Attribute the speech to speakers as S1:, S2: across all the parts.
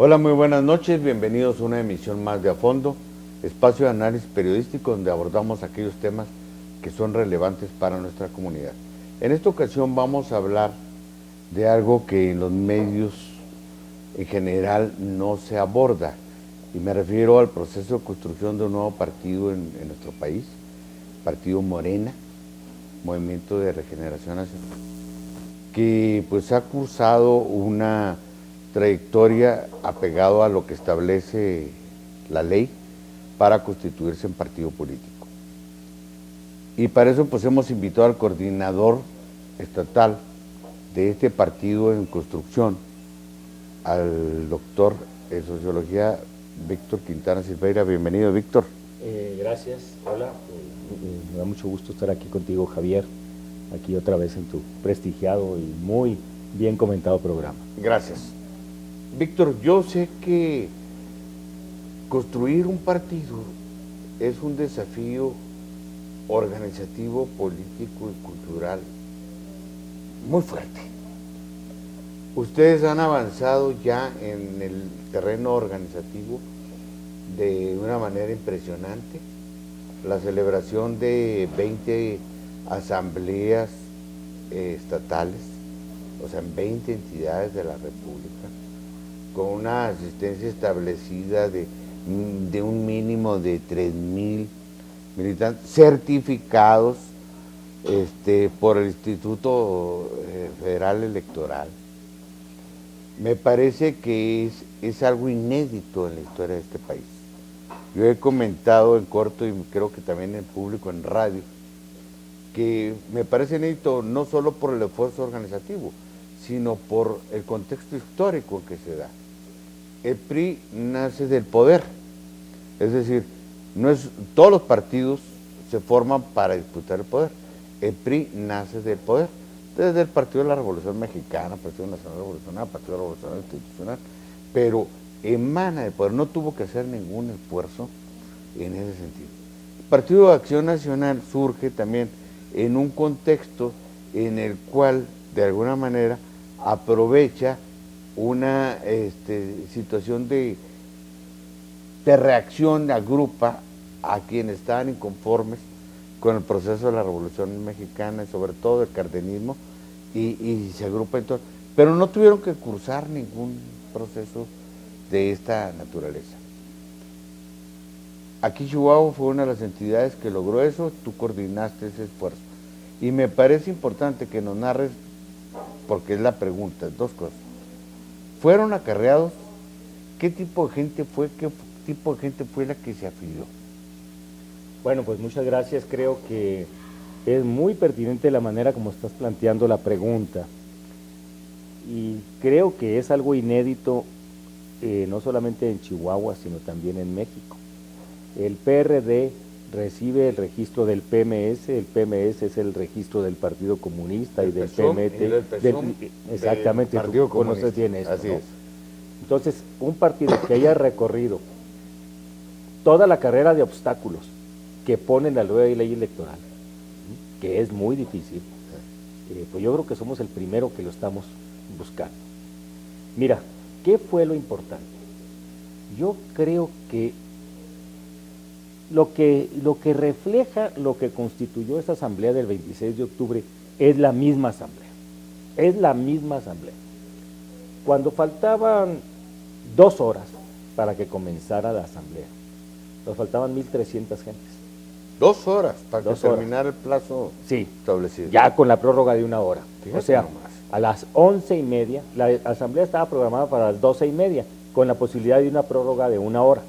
S1: Hola, muy buenas noches, bienvenidos a una emisión más de A Fondo, espacio de análisis periodístico donde abordamos aquellos temas que son relevantes para nuestra comunidad. En esta ocasión vamos a hablar de algo que en los medios en general no se aborda, y me refiero al proceso de construcción de un nuevo partido en nuestro país, Partido Morena, Movimiento de Regeneración Nacional, que pues ha cursado una trayectoria apegado a lo que establece la ley para constituirse en partido político. Y para eso pues hemos invitado al coordinador estatal de este partido en construcción, al doctor en sociología Víctor Quintana Silveira. Bienvenido, Víctor.
S2: Gracias, hola, me da mucho gusto estar aquí contigo, Javier, aquí otra vez en tu prestigiado y muy bien comentado programa.
S1: Gracias. Víctor, yo sé que construir un partido es un desafío organizativo, político y cultural muy fuerte. Ustedes han avanzado ya en el terreno organizativo de una manera impresionante. La celebración de 20 asambleas estatales, o sea, en 20 entidades de la República, con una asistencia establecida de un mínimo de 3,000 militantes certificados por el Instituto Federal Electoral. Me parece que es algo inédito en la historia de este país. Yo he comentado en corto y creo que también en público, en radio, que me parece inédito no solo por el esfuerzo organizativo, sino por el contexto histórico que se da. El PRI nace del poder, es decir, todos los partidos se forman para disputar el poder. El PRI nace del poder, desde el Partido de la Revolución Mexicana, Partido Nacional Revolucionario, Partido Revolucionario Institucional, pero emana del poder, no tuvo que hacer ningún esfuerzo en ese sentido. El Partido de Acción Nacional surge también en un contexto en el cual, de alguna manera, aprovecha una situación de reacción, agrupa a quienes estaban inconformes con el proceso de la Revolución Mexicana, y sobre todo el cardenismo, y se agrupa entonces, pero no tuvieron que cursar ningún proceso de esta naturaleza. Aquí Chihuahua fue una de las entidades que logró eso, tú coordinaste ese esfuerzo, y me parece importante que nos narres, porque es la pregunta, dos cosas. ¿Fueron acarreados? ¿Qué tipo de gente fue? ¿Qué tipo de gente fue la que se afilió?
S2: Bueno, pues muchas gracias, creo que es muy pertinente la manera como estás planteando la pregunta y creo que es algo inédito no solamente en Chihuahua, sino también en México. El PRD recibe el registro del PMS, el PMS es el registro del Partido Comunista y del PMT. Exactamente, tú conoces bien esto,
S1: así
S2: ¿no?
S1: es.
S2: Entonces, un partido que haya recorrido toda la carrera de obstáculos que pone la nueva ley electoral, que es muy difícil, pues yo creo que somos el primero que lo estamos buscando. Mira, ¿qué fue lo importante? Yo creo que lo que refleja lo que constituyó esta asamblea del 26 de octubre es la misma asamblea. Es la misma asamblea. Cuando faltaban 2 horas para que comenzara la asamblea, nos faltaban 1,300 gentes.
S1: 2 horas para
S2: 2
S1: que
S2: horas.
S1: terminara el plazo establecido.
S2: Ya con la prórroga de 1 hora.
S1: Fíjate
S2: o sea,
S1: nomás.
S2: a las 11:30, la asamblea estaba programada para las 12:30, con la posibilidad de una prórroga de 1 hora.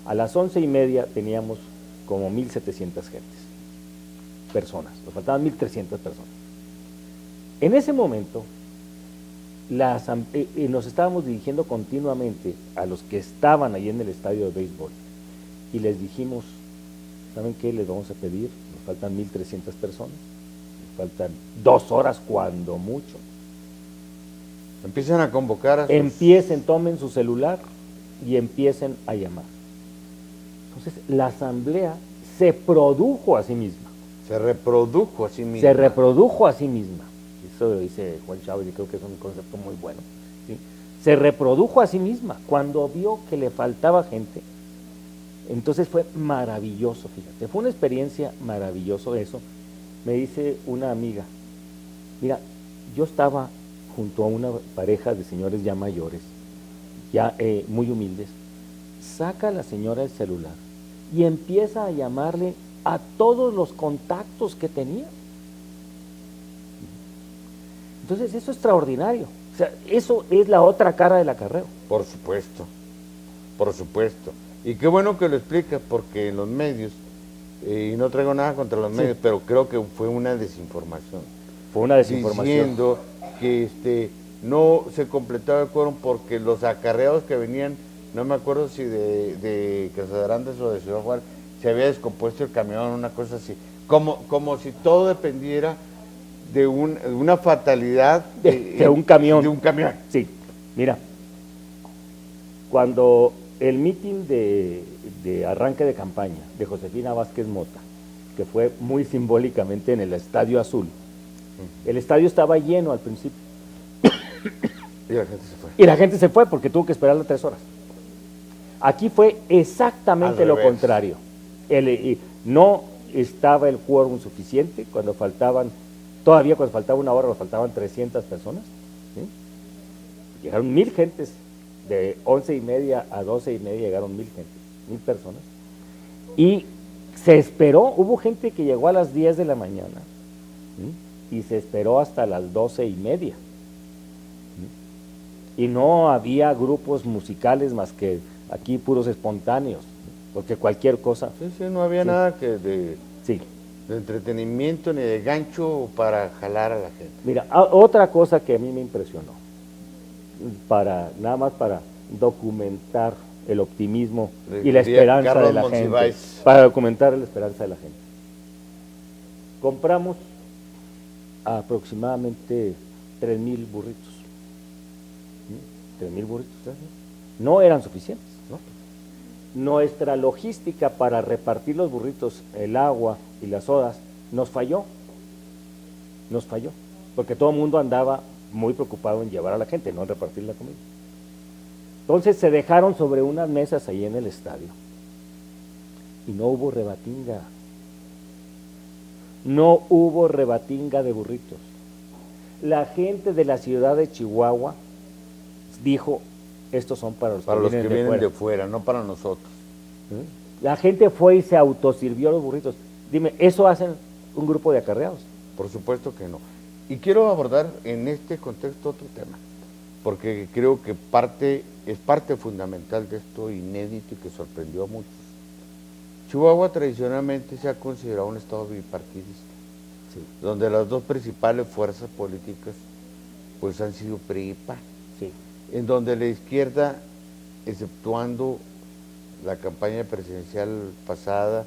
S2: A las 11:30 teníamos como 1,700 gentes, personas, nos faltaban 1,300 personas. En ese momento, nos estábamos dirigiendo continuamente a los que estaban ahí en el estadio de béisbol y les dijimos, ¿saben qué les vamos a pedir? Nos faltan 1,300 personas, nos faltan 2 horas cuando mucho.
S1: Empiezan a convocar a sus...
S2: Empiecen, tomen su celular y empiecen a llamar. Entonces, la asamblea se produjo a sí misma.
S1: Se reprodujo a sí misma.
S2: Se reprodujo a sí misma. Eso lo dice Juan Chávez y creo que es un concepto muy bueno. ¿Sí? se reprodujo a sí misma cuando vio que le faltaba gente. Entonces fue maravilloso, fíjate, fue una experiencia maravillosa eso. Me dice una amiga, mira, yo estaba junto a una pareja de señores ya mayores, ya muy humildes, saca la señora el celular y empieza a llamarle a todos los contactos que tenía. Entonces eso es extraordinario, o sea, eso es la otra cara del acarreo.
S1: Por supuesto, por supuesto. Y qué bueno que lo explicas, porque en los medios, y no traigo nada contra los medios, pero creo que fue una desinformación.
S2: Fue una desinformación.
S1: Diciendo que no se completaba el quórum porque los acarreados que venían, no me acuerdo si de Casadrandes o de Ciudad Juárez, se había descompuesto el camión, una cosa así. Como si todo dependiera de una fatalidad
S2: de un camión.
S1: De un camión.
S2: Sí, mira, cuando el mitin de arranque de campaña de Josefina Vázquez Mota, que fue muy simbólicamente en el Estadio Azul, el estadio estaba lleno al principio.
S1: Y la gente se fue.
S2: Y la gente se fue porque tuvo que esperarla 3 horas. Aquí fue exactamente lo contrario. No estaba el quórum suficiente cuando faltaba una hora, nos faltaban 300 personas. ¿Sí? Llegaron 1000 gentes, de 11:30 a 12:30 llegaron 1000 gentes, 1000 personas. Y se esperó, hubo gente que llegó a las 10 de la mañana, ¿sí? Y se esperó hasta las 12:30. Y no había grupos musicales más que aquí puros espontáneos, porque cualquier cosa.
S1: Sí, no había nada que de entretenimiento ni de gancho para jalar a la gente.
S2: Mira, otra cosa que a mí me impresionó, nada más para documentar el optimismo y la esperanza
S1: Carlos
S2: de la
S1: Monsiváis.
S2: gente, para documentar la esperanza de la gente. Compramos aproximadamente 3,000 burritos. 3,000 burritos, no eran suficientes, ¿no? Nuestra logística para repartir los burritos, el agua y las sodas, nos falló, porque todo el mundo andaba muy preocupado en llevar a la gente, no en repartir la comida. Entonces se dejaron sobre unas mesas ahí en el estadio y no hubo rebatinga. No hubo rebatinga de burritos. La gente de la ciudad de Chihuahua dijo, estos son para los que vienen
S1: de fuera, no para nosotros.
S2: La gente fue y se autosirvió los burritos. Dime, ¿eso hacen un grupo de acarreados?
S1: Por supuesto que no. Y quiero abordar en este contexto otro tema, porque creo que es parte fundamental de esto, inédito y que sorprendió a muchos. Chihuahua tradicionalmente se ha considerado un estado bipartidista,
S2: sí,
S1: donde las dos principales fuerzas políticas pues han sido PRI y PAN,
S2: sí,
S1: en donde la izquierda, exceptuando la campaña presidencial pasada,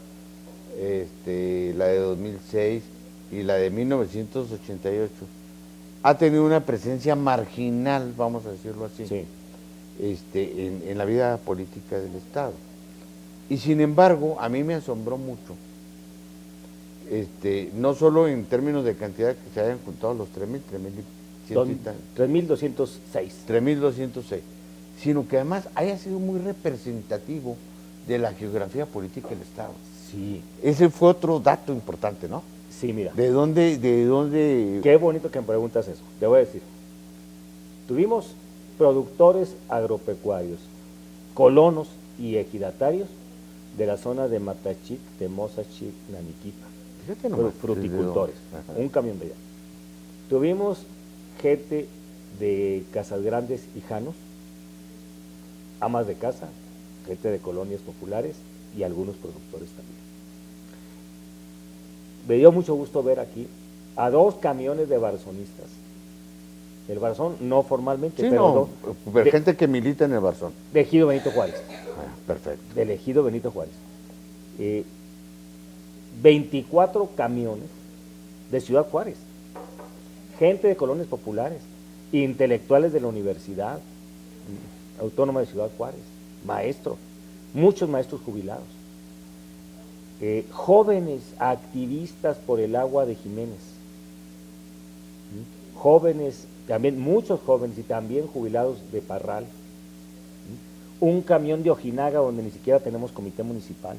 S1: la de 2006 y la de 1988, ha tenido una presencia marginal, vamos a decirlo así,
S2: sí,
S1: en la vida política del Estado. Y sin embargo, a mí me asombró mucho, no solo en términos de cantidad que se hayan juntado los 3,206, sino que además haya sido muy representativo de la geografía política del Estado.
S2: sí.
S1: Ese fue otro dato importante, ¿no?
S2: Sí, mira.
S1: ¿De dónde?
S2: Qué bonito que me preguntas eso. Te voy a decir. Tuvimos productores agropecuarios, colonos y ejidatarios de la zona de Matachic, Temozachic, Naniquipa.
S1: Fíjate nomás,
S2: Fruticultores, un camión de allá. Tuvimos gente de Casas Grandes y Janos, amas de casa, gente de colonias populares y algunos productores también. Me dio mucho gusto ver aquí a 2 camiones de barzonistas. El Barzón no formalmente,
S1: Sí,
S2: pero
S1: gente que milita en el Barzón.
S2: de Ejido Benito Juárez.
S1: Perfecto.
S2: Del Ejido Benito Juárez. 24 camiones de Ciudad Juárez. Gente de colonias populares, intelectuales de la Universidad Autónoma de Ciudad Juárez, maestros, muchos maestros jubilados, jóvenes activistas por el agua de Jiménez, jóvenes también muchos jóvenes y también jubilados de Parral, un camión de Ojinaga donde ni siquiera tenemos comité municipal,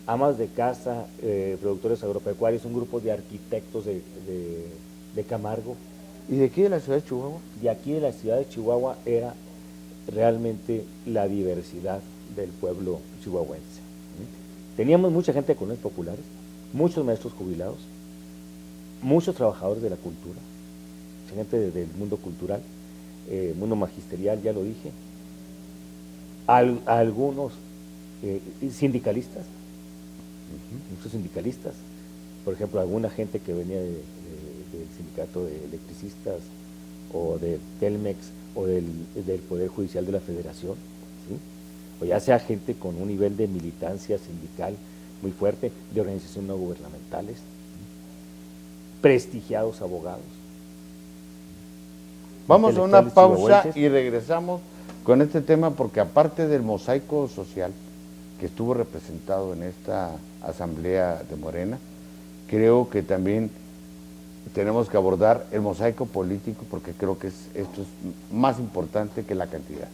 S2: amas de casa, productores agropecuarios, un grupo de arquitectos de Camargo.
S1: ¿Y de aquí de la ciudad de Chihuahua?
S2: De aquí de la ciudad de Chihuahua era realmente la diversidad del pueblo chihuahuense. Teníamos mucha gente de colonias populares, muchos maestros jubilados, muchos trabajadores de la cultura, mucha gente del mundo cultural, mundo magisterial, ya lo dije, algunos sindicalistas, muchos sindicalistas, por ejemplo, alguna gente que venía del sindicato de electricistas o de Telmex o del Poder Judicial de la Federación, ¿sí? O ya sea gente con un nivel de militancia sindical muy fuerte, de organizaciones no gubernamentales, ¿sí? Prestigiados abogados.
S1: Vamos a una pausa y regresamos con este tema, porque aparte del mosaico social que estuvo representado en esta asamblea de Morena, creo que también tenemos que abordar el mosaico político, porque creo que esto es más importante que la cantidad.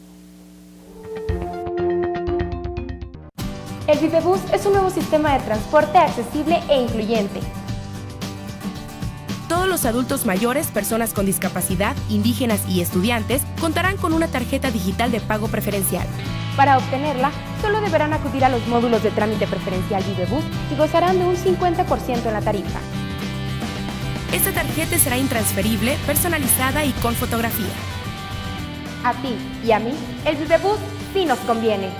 S3: El Vivebus es un nuevo sistema de transporte accesible e incluyente.
S4: Todos los adultos mayores, personas con discapacidad, indígenas y estudiantes contarán con una tarjeta digital de pago preferencial.
S3: Para obtenerla, solo deberán acudir a los módulos de trámite preferencial Vivebus y gozarán de un 50% en la tarifa.
S4: Esta tarjeta será intransferible, personalizada y con fotografía.
S3: A ti y a mí, el Vivebus sí nos conviene.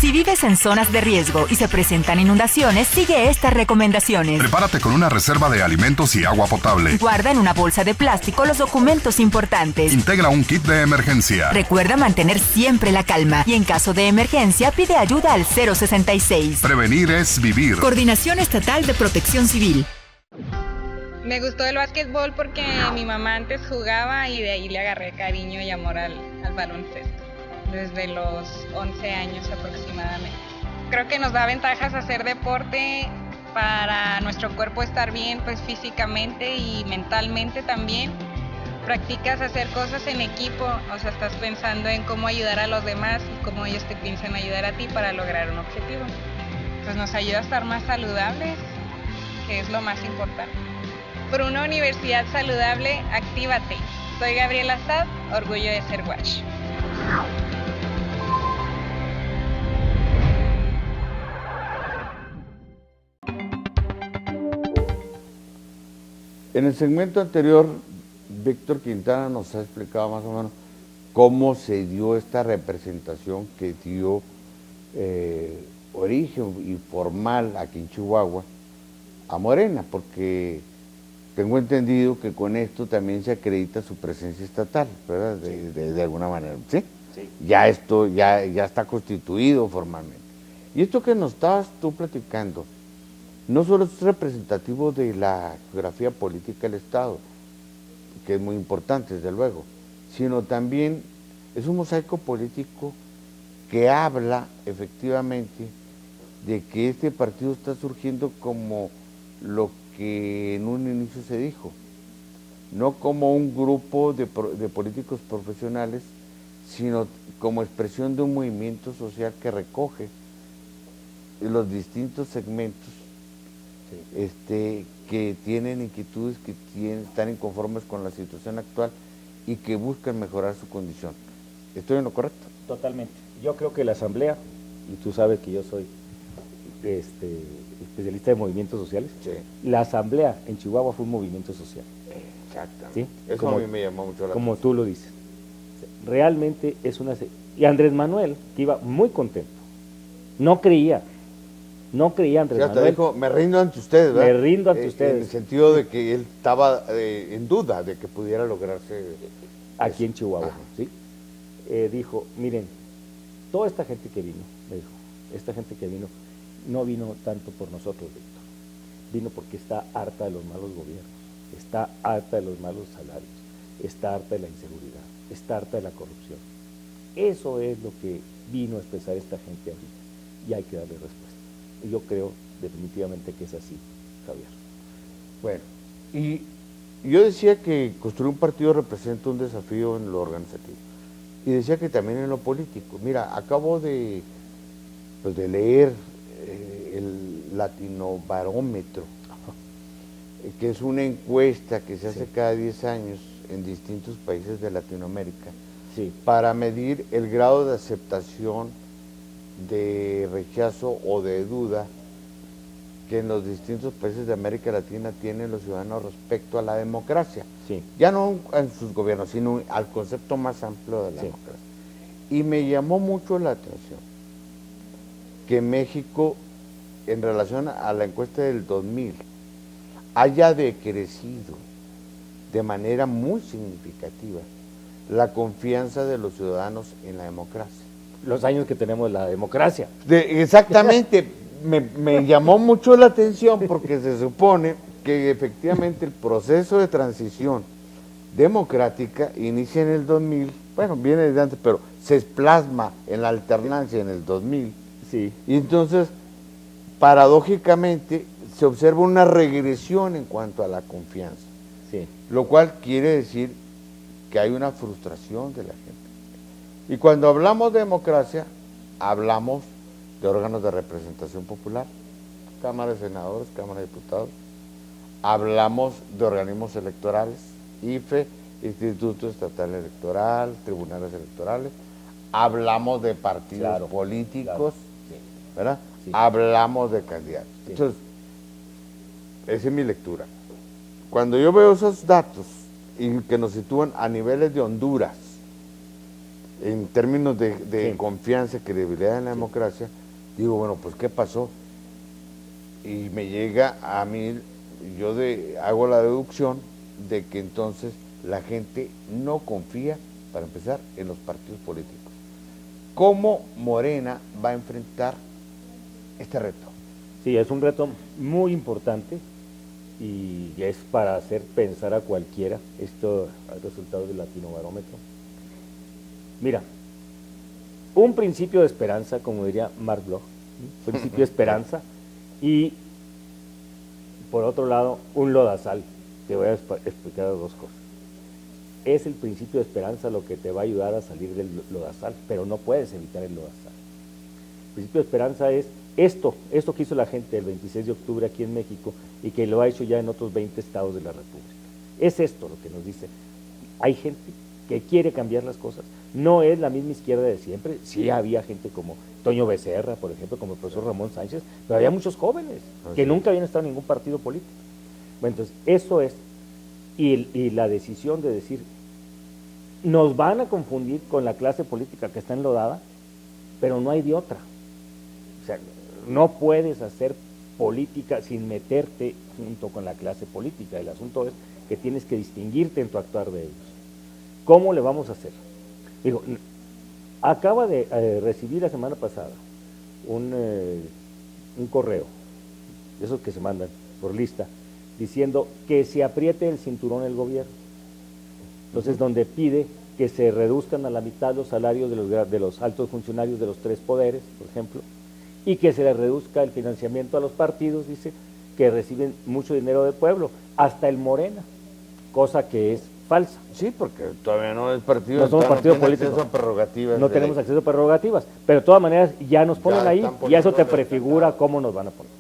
S5: Si vives en zonas de riesgo y se presentan inundaciones, sigue estas recomendaciones.
S6: Prepárate con una reserva de alimentos y agua potable.
S5: Guarda en una bolsa de plástico los documentos importantes.
S6: Integra un kit de emergencia.
S5: Recuerda mantener siempre la calma y en caso de emergencia pide ayuda al 066.
S6: Prevenir es vivir.
S5: Coordinación Estatal de Protección Civil.
S7: Me gustó el básquetbol porque mi mamá antes jugaba y de ahí le agarré cariño y amor al baloncesto, desde los 11 años aproximadamente. Creo que nos da ventajas hacer deporte para nuestro cuerpo estar bien, pues físicamente y mentalmente también. Practicas hacer cosas en equipo, o sea, estás pensando en cómo ayudar a los demás y cómo ellos te piensan ayudar a ti para lograr un objetivo. Pues nos ayuda a estar más saludables, que es lo más importante. Por una universidad saludable, actívate. Soy Gabriela Sad, orgullo de ser Wash.
S1: En el segmento anterior, Víctor Quintana nos ha explicado más o menos cómo se dio esta representación que dio origen y formal aquí en Chihuahua a Morena, porque tengo entendido que con esto también se acredita su presencia estatal, ¿verdad? De alguna manera, ¿sí? Sí. Ya esto ya está constituido formalmente. Y esto que nos estabas tú platicando, no solo es representativo de la geografía política del Estado, que es muy importante, desde luego, sino también es un mosaico político que habla efectivamente de que este partido está surgiendo como lo que en un inicio se dijo, no como un grupo de políticos profesionales, sino como expresión de un movimiento social que recoge los distintos segmentos que tienen inquietudes, que están inconformes con la situación actual y que buscan mejorar su condición. ¿Estoy en lo correcto?
S2: Totalmente. Yo creo que la Asamblea, y tú sabes que yo soy especialista de movimientos sociales, sí. La Asamblea en Chihuahua fue un movimiento social.
S1: Exactamente. ¿Sí? Eso
S2: como,
S1: a mí me llamó mucho la atención.
S2: Como tú lo dices. Realmente es una... Y Andrés Manuel, que iba muy contento, no creía Andrés Manuel.
S1: Dijo, me rindo ante ustedes, ¿verdad?
S2: Me rindo ante ustedes.
S1: En el sentido de que él estaba en duda de que pudiera lograrse...
S2: Aquí en Chihuahua, ¿sí? Dijo, miren, toda esta gente que vino, me dijo, esta gente que vino, no vino tanto por nosotros, Víctor. Vino porque está harta de los malos gobiernos, está harta de los malos salarios, está harta de la inseguridad, está harta de la corrupción. Eso es lo que vino a expresar esta gente ahorita y hay que darle respuesta. Y yo creo definitivamente que es así, Javier.
S1: Bueno, y yo decía que construir un partido representa un desafío en lo organizativo. Y decía que también en lo político. Mira, acabo de leer el Latinobarómetro, que es una encuesta que se hace cada 10 años en distintos países de Latinoamérica, para medir el grado de aceptación, de rechazo o de duda que en los distintos países de América Latina tienen los ciudadanos respecto a la democracia. Ya no en sus gobiernos, sino al concepto más amplio de la democracia. Y me llamó mucho la atención que México, en relación a la encuesta del 2000, haya decrecido de manera muy significativa la confianza de los ciudadanos en la democracia.
S2: Los años que tenemos la democracia.
S1: Exactamente, me llamó mucho la atención porque se supone que efectivamente el proceso de transición democrática inicia en el 2000, bueno, viene desde antes, pero se plasma en la alternancia en el 2000. Y entonces, paradójicamente, se observa una regresión en cuanto a la confianza, lo cual quiere decir que hay una frustración de la gente. Y cuando hablamos de democracia, hablamos de órganos de representación popular, Cámara de Senadores, Cámara de Diputados, hablamos de organismos electorales, IFE, Instituto Estatal Electoral, tribunales electorales, hablamos de partidos políticos, ¿verdad? Hablamos de candidatos. Entonces, esa es mi lectura. Cuando yo veo esos datos y que nos sitúan a niveles de Honduras, en términos de confianza y credibilidad en la democracia, digo, bueno, pues ¿qué pasó? Y me llega a mí, yo hago la deducción de que entonces la gente no confía, para empezar, en los partidos políticos. ¿Cómo Morena va a enfrentar este reto?
S2: Sí, es un reto muy importante y es para hacer pensar a cualquiera esto, el resultado del Latinobarómetro. Mira, un principio de esperanza, como diría Mark Bloch, principio de esperanza, y por otro lado, un lodazal. Te voy a explicar dos cosas. Es el principio de esperanza lo que te va a ayudar a salir del lodazal, pero no puedes evitar el lodazal. El principio de esperanza es esto que hizo la gente el 26 de octubre aquí en México y que lo ha hecho ya en otros 20 estados de la República. Es esto lo que nos dice. Hay gente que quiere cambiar las cosas. No es la misma izquierda de siempre. Sí había gente como Toño Becerra, por ejemplo, como el profesor Ramón Sánchez, pero había muchos jóvenes que nunca habían estado en ningún partido político. Bueno, entonces, eso es. Y la decisión de decir, nos van a confundir con la clase política que está enlodada, pero no hay de otra. O sea, no puedes hacer política sin meterte junto con la clase política. El asunto es que tienes que distinguirte en tu actuar de ellos. ¿Cómo le vamos a hacer? Digo, acaba de recibir la semana pasada un correo, de esos que se mandan por lista, diciendo que se apriete el cinturón el gobierno. Entonces, donde pide que se reduzcan a la mitad los salarios de los altos funcionarios de los tres poderes, por ejemplo, y que se le reduzca el financiamiento a los partidos, dice, que reciben mucho dinero del pueblo, hasta el Morena, cosa que es falsa.
S1: Sí, porque todavía no es partido.
S2: No somos partido político.
S1: Acceso a prerrogativas.
S2: No tenemos acceso a prerrogativas, pero de todas maneras ya nos ponen ahí y eso te prefigura cómo nos van a poner.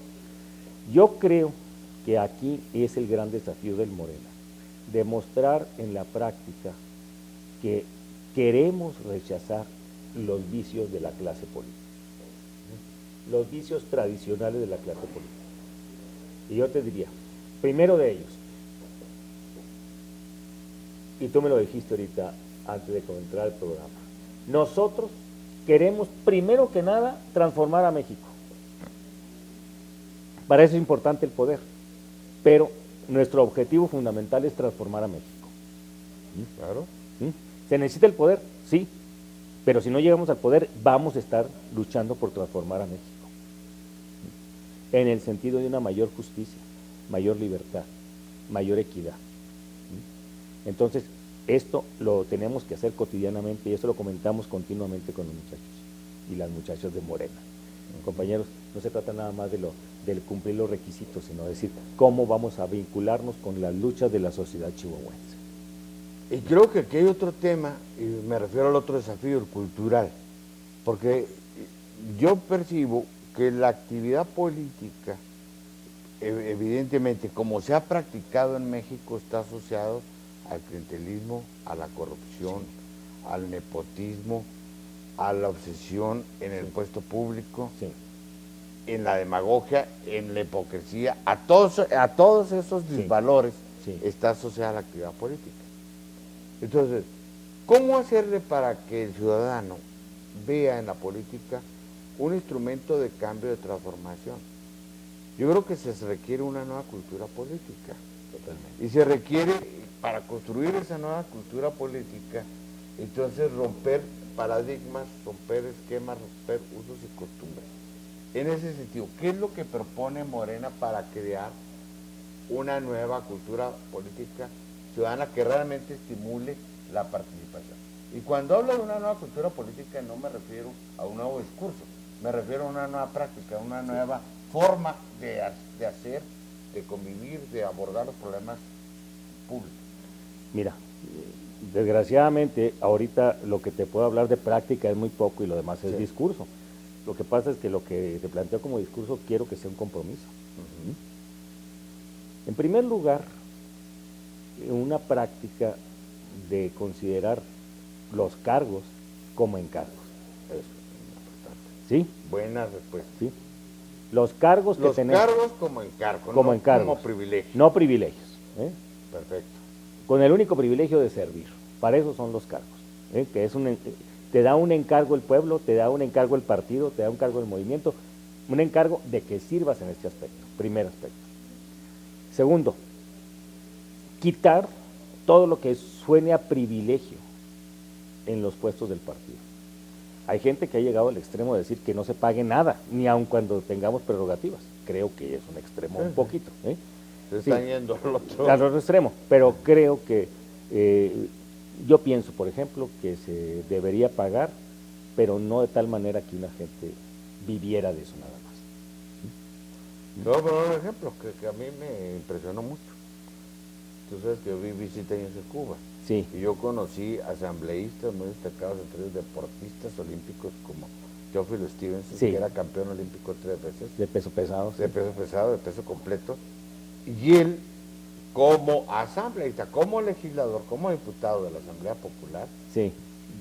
S2: Yo creo que aquí es el gran desafío del Morena, demostrar en la práctica que queremos rechazar los vicios de la clase política, los vicios tradicionales de la clase política. Y yo te diría, primero de ellos, y tú me lo dijiste ahorita antes de comenzar el programa, nosotros queremos primero que nada transformar a México. Para eso es importante el poder, pero nuestro objetivo fundamental es transformar a México.
S1: Claro.
S2: ¿Se necesita el poder? Sí, pero si no llegamos al poder vamos a estar luchando por transformar a México, en el sentido de una mayor justicia, mayor libertad, mayor equidad. Entonces, esto lo tenemos que hacer cotidianamente y eso lo comentamos continuamente con los muchachos y las muchachas de Morena. compañeros, no se trata nada más del cumplir los requisitos, sino decir cómo vamos a vincularnos con las luchas de la sociedad chihuahuense.
S1: Y creo que aquí hay otro tema, y me refiero al otro desafío, el cultural, porque yo percibo que la actividad política, evidentemente, como se ha practicado en México, está asociado al clientelismo, a la corrupción, al nepotismo, a la obsesión en el puesto público, en la demagogia, en la hipocresía, a todos esos disvalores está asociada la actividad política. Entonces, ¿cómo hacerle para que el ciudadano vea en la política un instrumento de cambio, de transformación? Yo creo que se requiere una nueva cultura política. Totalmente. Y se requiere, para construir esa nueva cultura política, entonces romper paradigmas, romper esquemas, romper usos y costumbres. En ese sentido, ¿qué es lo que propone Morena para crear una nueva cultura política ciudadana que realmente estimule la participación? Y cuando hablo de una nueva cultura política no me refiero a un nuevo discurso, me refiero a una nueva práctica, a una nueva forma de hacer, de convivir, de abordar los problemas públicos.
S2: Mira, desgraciadamente ahorita lo que te puedo hablar de práctica es muy poco y lo demás es discurso. Lo que pasa es que lo que te planteo como discurso quiero que sea un compromiso. En primer lugar, una práctica de considerar los cargos como encargos.
S1: Eso es importante.
S2: ¿Sí?
S1: Buena respuesta.
S2: ¿Sí? Los cargos que tenemos.
S1: Los cargos como encargos,
S2: como
S1: no
S2: encargos,
S1: como privilegios.
S2: no privilegios.
S1: Perfecto.
S2: Con el único privilegio de servir. Para eso son los cargos. Que es te da un encargo el pueblo, te da un encargo el partido, te da un encargo el movimiento, un encargo de que sirvas en este aspecto. Primer aspecto. Segundo, quitar todo lo que suene a privilegio en los puestos del partido. Hay gente que ha llegado al extremo de decir que no se pague nada, ni aun cuando tengamos prerrogativas. Creo que es un extremo un poquito.
S1: Se están yendo
S2: al otro extremo, pero creo que yo pienso, por ejemplo, que se debería pagar, pero no de tal manera que una gente viviera de eso nada más.
S1: Te voy a poner un ejemplo que a mí me impresionó mucho. Tú sabes que yo viví 7 años en Cuba.
S2: Sí.
S1: Y yo conocí asambleístas muy destacados, entre ellos deportistas olímpicos como Teófilo Stevenson, que era campeón olímpico 3 veces.
S2: De peso pesado.
S1: De peso pesado, de peso completo. Y él, como asambleísta, como legislador, como diputado de la Asamblea Popular,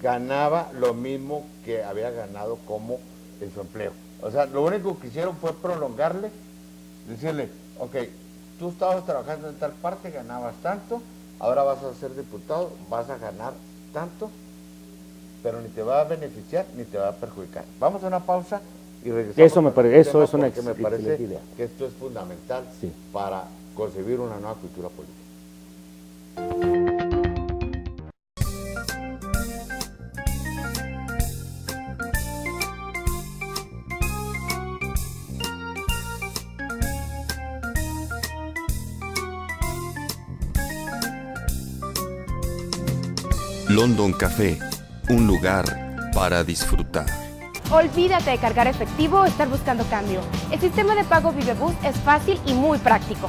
S1: ganaba lo mismo que había ganado como en su empleo. O sea, lo único que hicieron fue prolongarle, decirle, ok, tú estabas trabajando en tal parte, ganabas tanto, ahora vas a ser diputado, vas a ganar tanto, pero ni te va a beneficiar ni te va a perjudicar. Vamos a una pausa y regresamos.
S2: Eso es una
S1: me parece
S2: idea.
S1: que esto es fundamental para concebir una nueva cultura política.
S8: London Café, un lugar para disfrutar.
S3: Olvídate de cargar efectivo o estar buscando cambio. El sistema de pago Vivebus es fácil y muy práctico.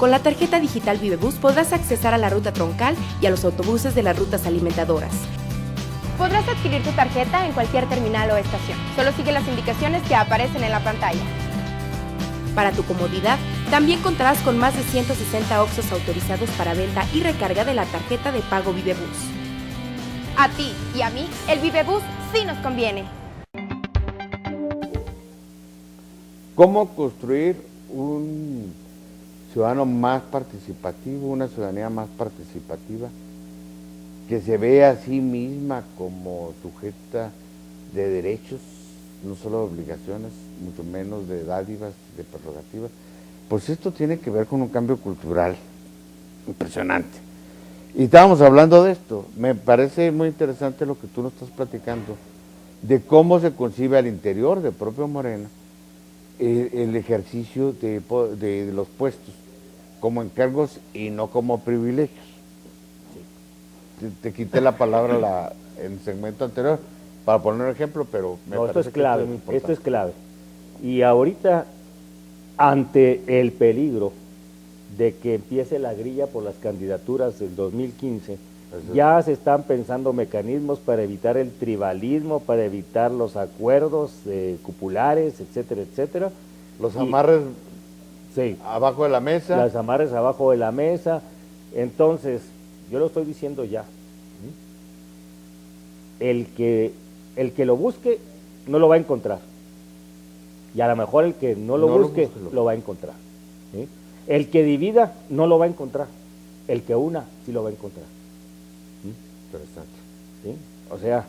S4: Con la tarjeta digital Vivebus podrás accesar a la ruta troncal y a los autobuses de las rutas alimentadoras.
S3: Podrás adquirir tu tarjeta en cualquier terminal o estación. Solo sigue las indicaciones que aparecen en la pantalla.
S4: Para tu comodidad, también contarás con más de 160 OXXOs autorizados para venta y recarga de la tarjeta de pago Vivebus.
S3: A ti y a mí, el Vivebus sí nos conviene.
S1: ¿Cómo construir un ciudadano más participativo, una ciudadanía más participativa, que se vea a sí misma como sujeta de derechos, no solo de obligaciones, mucho menos de dádivas, de prerrogativas? Pues esto tiene que ver con un cambio cultural impresionante. Y estábamos hablando de esto. Me parece muy interesante lo que tú nos estás platicando, de cómo se concibe al interior del propio Morena el ejercicio de los puestos como encargos y no como privilegios. Te quité la palabra en el segmento anterior, para poner un ejemplo, pero me
S2: No, esto
S1: parece
S2: es
S1: que
S2: clave,
S1: muy
S2: esto
S1: importante.
S2: es clave. Y ahorita, ante el peligro de que empiece la grilla por las candidaturas del 2015, ya se están pensando mecanismos para evitar el tribalismo, para evitar los acuerdos cupulares, etcétera, etcétera.
S1: Los
S2: Y-
S1: amarres
S2: Sí,
S1: abajo de la mesa.
S2: las amarres abajo de la mesa. Entonces, yo lo estoy diciendo ya. El que lo busque no lo va a encontrar. Y a lo mejor el que no lo
S1: No lo
S2: busque
S1: busque,
S2: lo va a encontrar. ¿Sí? El que divida no lo va a encontrar. El que una sí lo va a encontrar.
S1: Interesante.
S2: ¿Sí? O sea,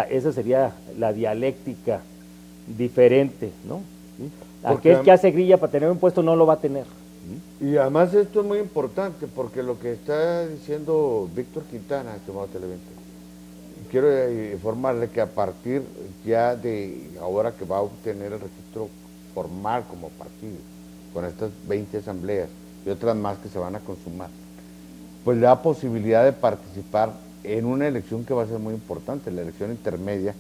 S2: esa sería la dialéctica diferente, ¿no? ¿Sí?
S1: Porque
S2: Aquel que hace grilla para tener un puesto no lo va a tener.
S1: Y además esto es muy importante porque lo que está diciendo Víctor Quintana, estimado televidente, quiero informarle que a partir ya de ahora que va a obtener el registro formal como partido, con estas 20 asambleas y otras más que se van a consumar, pues le da posibilidad de participar en una elección que va a ser muy importante, la elección intermedia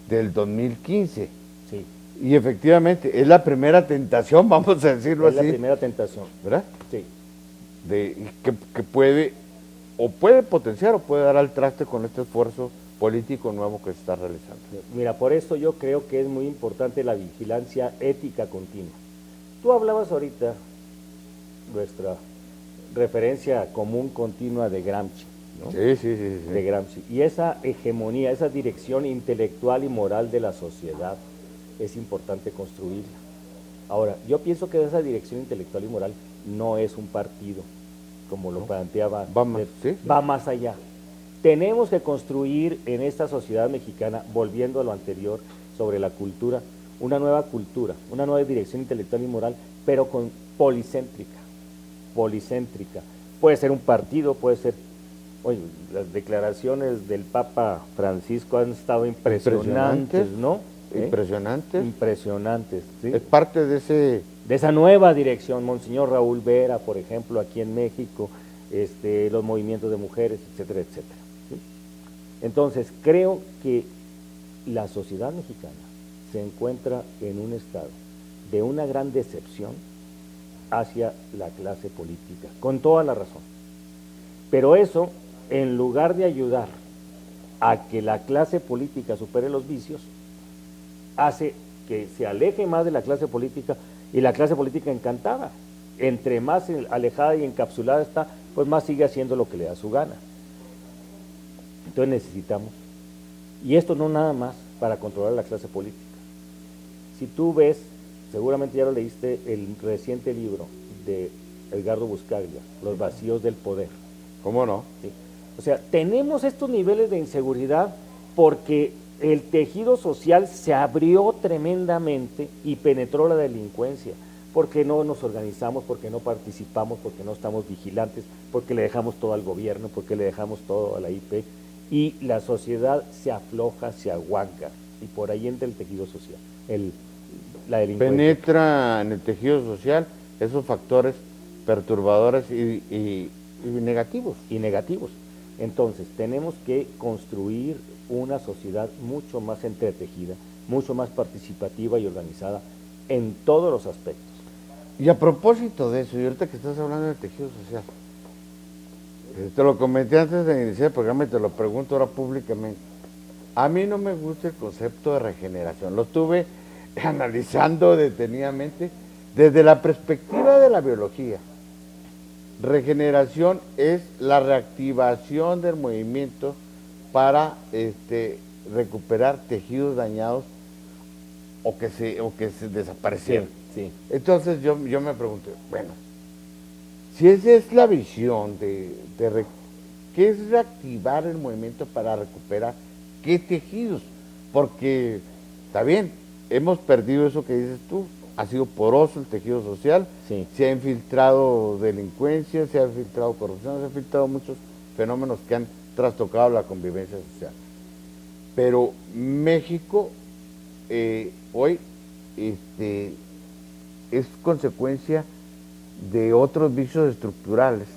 S1: del 2015.
S2: Sí,
S1: Y efectivamente, es la primera tentación, vamos a decirlo
S2: es la
S1: así,
S2: primera tentación.
S1: ¿verdad?
S2: Sí.
S1: Que puede, o puede potenciar o puede dar al traste con este esfuerzo político nuevo que se está realizando.
S2: Mira, por eso yo creo que es muy importante la vigilancia ética continua. Tú hablabas ahorita, nuestra referencia común continua de Gramsci, ¿no?
S1: Sí.
S2: De Gramsci. Y esa hegemonía, esa dirección intelectual y moral de la sociedad es importante construirla. Ahora, yo pienso que esa dirección intelectual y moral no es un partido, como lo planteaba.
S1: Va más, sí.
S2: Va más allá. Tenemos que construir en esta sociedad mexicana, volviendo a lo anterior, sobre la cultura, una nueva dirección intelectual y moral, pero con policéntrica. Puede ser un partido, puede ser... Oye, las declaraciones del Papa Francisco han estado impresionantes, ¿no?
S1: Impresionantes.
S2: Impresionantes, ¿sí?
S1: Es parte de ese...
S2: De esa nueva dirección, Monseñor Raúl Vera, por ejemplo, aquí en México, los movimientos de mujeres, etcétera, etcétera. ¿Sí? Entonces, creo que la sociedad mexicana se encuentra en un estado de una gran decepción hacia la clase política, con toda la razón. Pero eso, en lugar de ayudar a que la clase política supere los vicios, hace que se aleje más de la clase política y la clase política encantada. Entre más alejada y encapsulada está, pues más sigue haciendo lo que le da su gana. Entonces necesitamos, y esto no nada más para controlar la clase política. Si tú ves, seguramente ya lo leíste, el reciente libro de Edgardo Buscaglia, Los vacíos del poder.
S1: ¿Cómo no?
S2: ¿Sí? O sea, tenemos estos niveles de inseguridad porque el tejido social se abrió tremendamente y penetró la delincuencia, porque no nos organizamos, porque no participamos, porque no estamos vigilantes, porque le dejamos todo al gobierno, porque le dejamos todo a la IP, y la sociedad se afloja, se aguanca, y por ahí entra el tejido social, la delincuencia.
S1: Penetra en el tejido social esos factores perturbadores y negativos.
S2: Y negativos. Entonces, tenemos que construir una sociedad mucho más entretejida, mucho más participativa y organizada en todos los aspectos.
S1: Y a propósito de eso, y ahorita que estás hablando del tejido social, te lo comenté antes de iniciar el programa y te lo pregunto ahora públicamente. A mí no me gusta el concepto de regeneración, lo estuve analizando detenidamente desde la perspectiva de la biología. Regeneración es la reactivación del movimiento para recuperar tejidos dañados o que se desaparecieron.
S2: Sí.
S1: Entonces yo me pregunté, bueno, si esa es la visión ¿qué es reactivar el movimiento para recuperar qué tejidos? Porque, está bien, hemos perdido eso que dices tú, ha sido poroso el tejido social,
S2: Sí.
S1: se ha infiltrado delincuencia, se ha infiltrado corrupción, se han infiltrado muchos fenómenos que han trastocado la convivencia social. Pero México hoy es consecuencia de otros vicios estructurales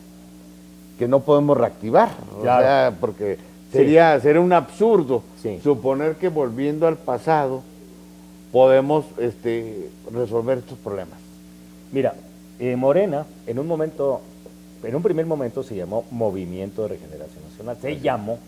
S1: que no podemos reactivar,
S2: Claro.
S1: o sea, porque Sería un absurdo
S2: Sí.
S1: suponer que volviendo al pasado podemos resolver estos problemas.
S2: Mira, Morena en un primer momento se llamó Movimiento de Regeneración Nacional, se llamó,